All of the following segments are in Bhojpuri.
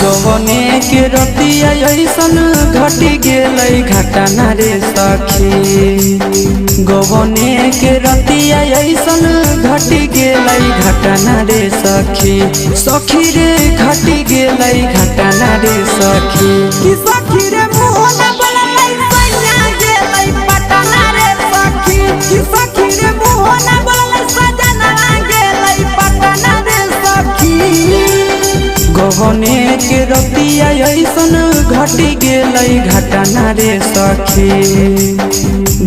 गवने के रतिया ऐसन घटी गेलै घटना रे सखी। गवने के रतिया ऐसन घटी गेलै घटना रे सखी। सखी रे घटी गेलै घटना रे सखी। कि सखी रे मुँह न बोललै सैया गेलै पटना रे सखी। कि सखी रे मुँह न बोललै सजना गेलै पटना रे सखी। गवने के रतिया ऐसन घटी गेलै घटना रे सखी।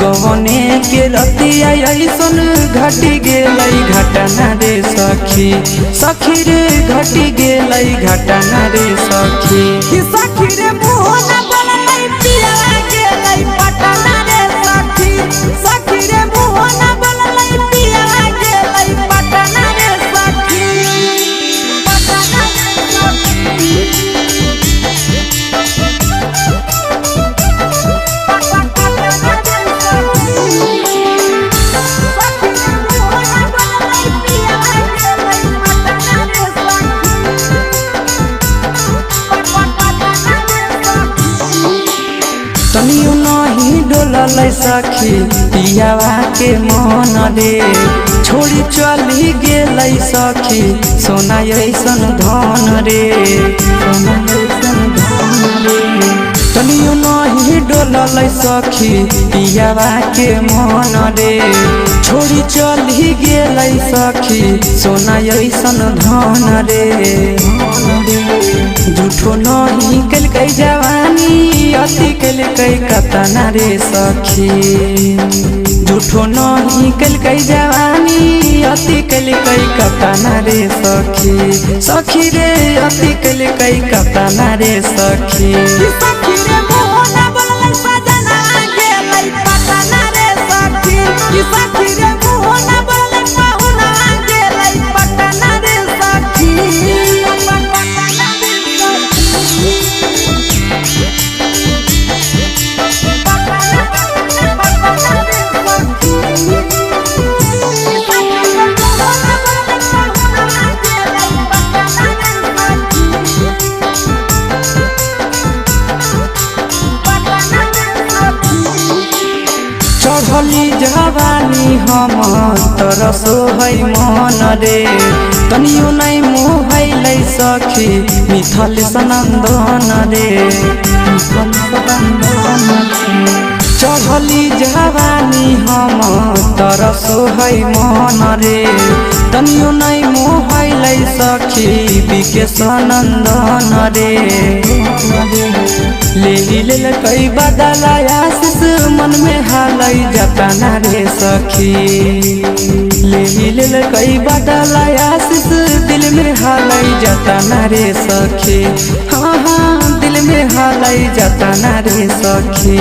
गवने के रतिया ऐसन घटी गेलै घटना रे सखी। सखी रे घटी गेलै घटना रे सखी। कि सखी रे मुँह न बोललै पिया गेलै पटना रे सखी। सखी रे मुँह न बोललै पिया गेलै पटना रे सखी। पटना रे तनियो नहीं डोललै सखी पियावा के मन रे। छोड़ी चली गेलै सखी सोना ऐसन धन रे। सोना ऐसन धन रे। तनियो नहीं डोललै सखी पियावा के मन रे। छोड़ी चली गेलै सखी सोना ऐसन धन रे। झूठो नहीं कलकै जवानी अति कलकै कतना रे सखी। झूठो नहीं कलकै जवानी अति कलकै कतना रे सखी। सखी रे अति कलकै कतना रे सखी। कि सखी रे मुँह न बोललै सजना गेलै पटना रे सखी। कि सखी रे मुँह न बोललै पाहुना गेलै पटना रे सखी। चढ़ली जवानी हम तरसो है मन रे। तनियो नहीं मोहलै सखी मिथल सनंदन रे। चढ़ली जवानी हम तरसो है मन रे। तनियो नहीं मोहलै सखी बिके सनंदन रे। ले कई बदला आशीष मन में हालै जतना रे सखी। ले कई बदला आशीष दिल में हालै जतना रे सखी। हाँ हाँ दिल में हालै जतना रे सखी।